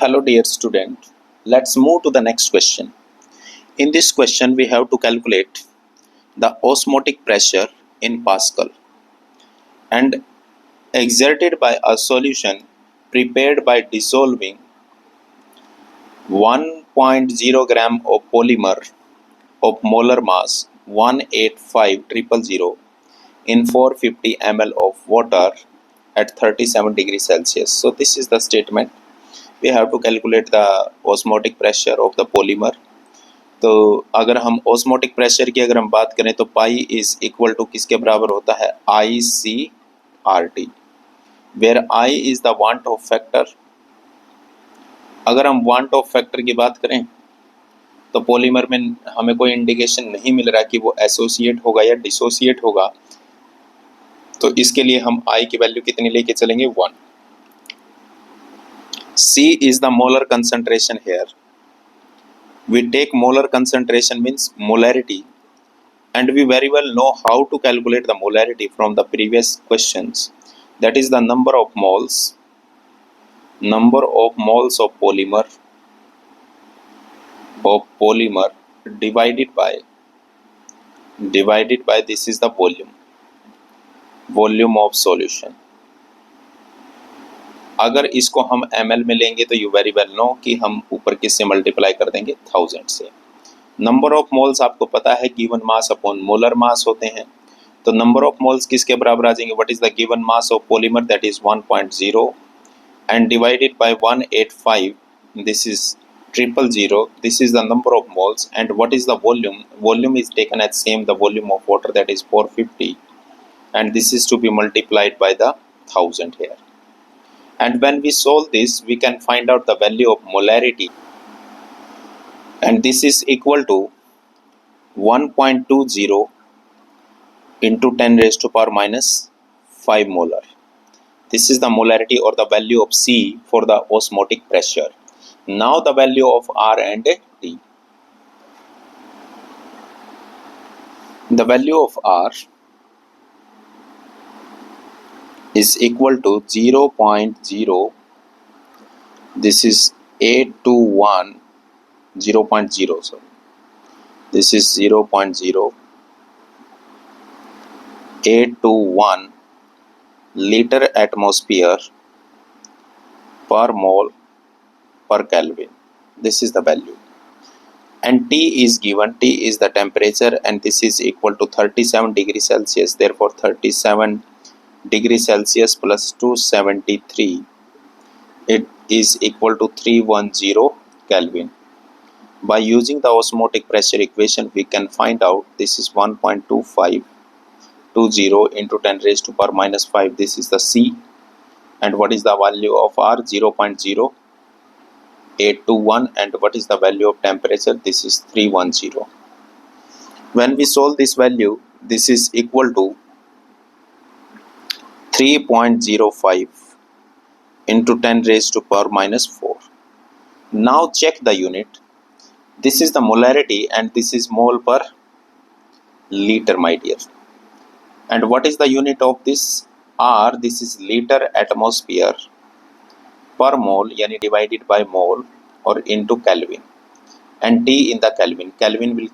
Hello dear student, let's move to the next question. In this question we have to calculate the osmotic pressure in Pascal and exerted by a solution prepared by dissolving 1.0 gram of polymer of molar mass 185,000 in 450 ml of water at 37 degrees Celsius. So this is the statement. We have to calculate the osmotic pressure of the polymer. तो अगर हम osmotic pressure की अगर हम बात करें तो pi is equal to किसके बराबर होता है ICRT, where I is the van't Hoff factor. अगर हम वांट ऑफ फैक्टर की बात करें तो पॉलीमर में हमें कोई इंडिकेशन नहीं मिल रहा कि वो एसोसिएट होगा या डिसोसिएट होगा, तो इसके लिए हम I की वैल्यू कितनी लेके चलेंगे 1। C is the molar concentration here. We take molar concentration means molarity, and we very well know how to calculate the molarity from the previous questions. That is the number of moles of polymer divided by this is the volume of solution. अगर इसको हम ml में लेंगे तो you very well no कि हम ऊपर किससे मल्टीप्लाई कर देंगे 1000 से। नंबर ऑफ मोल्स आपको पता है given mass upon molar mass होते हैं, तो नंबर ऑफ मोल्स किसके बराबर आ जाएंगे, what is the given mass of polymer, that is 1.0 and divided by 185, this is 000, this is the number of moles, and what is the volume is taken as same the volume of water, that is 450, and this is to be multiplied by the 1000 here. And when we solve this, we can find out the value of molarity, and this is equal to 1.20 into 10 raised to power minus 5 molar. This is the molarity or the value of C for the osmotic pressure. Now the value of R and T. The value of R is equal to 0.0, this is 821 0.0, sorry, this is 0.0821 liter atmosphere per mole per Kelvin. This is the value, and T is given, T is the temperature, and this is equal to 37 degrees Celsius. Therefore 37 degree Celsius plus 273, it is equal to 310 Kelvin. By using the osmotic pressure equation, we can find out this is 1.2520 into 10 raised to power minus 5, this is the C, and what is the value of R, 0.0821, and what is the value of temperature, this is 310. When we solve this value, this is equal to 3.05 into 10 raised to power minus 4. Now check the unit. This is the molarity and this is mole per liter, my dear. And what is the unit of this R? This is liter atmosphere per mole, yani divided by mole or into Kelvin. And T in the Kelvin. Kelvin will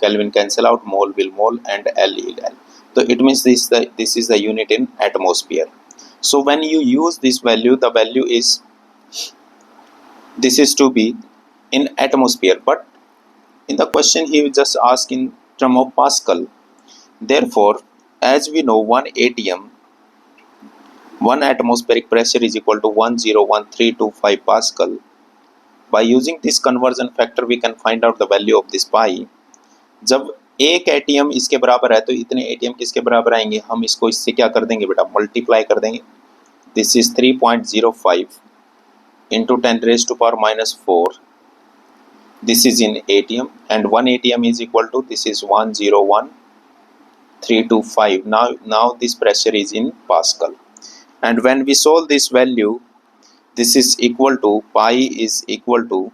Kelvin cancel out, mole will mole, and L will L. So it means this is the unit in atmosphere. So when you use this value, the value is, this is to be in atmosphere, but in the question he will just ask in term of Pascal. Therefore, as we know, 1 atm, 1 atmospheric pressure is equal to 101325 Pascal. By using this conversion factor, we can find out the value of this pi. जब एक ATM इसके बराबर है तो इतने ATM किसके बराबर आएंगे, हम इसको इससे क्या कर देंगे बेटा, मल्टीप्लाई कर देंगे। This is 3.05 into 10 raise to power minus 4, this is in ATM, and 1 ATM is equal to, this is 101325. now this pressure is in Pascal, and when we solve this value, this is equal to, pi is equal to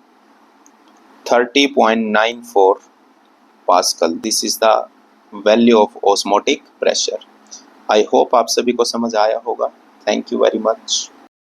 30.94 Pascal. This is the value of osmotic pressure. I hope आप सभी को समझ आया होगा. Thank you very much.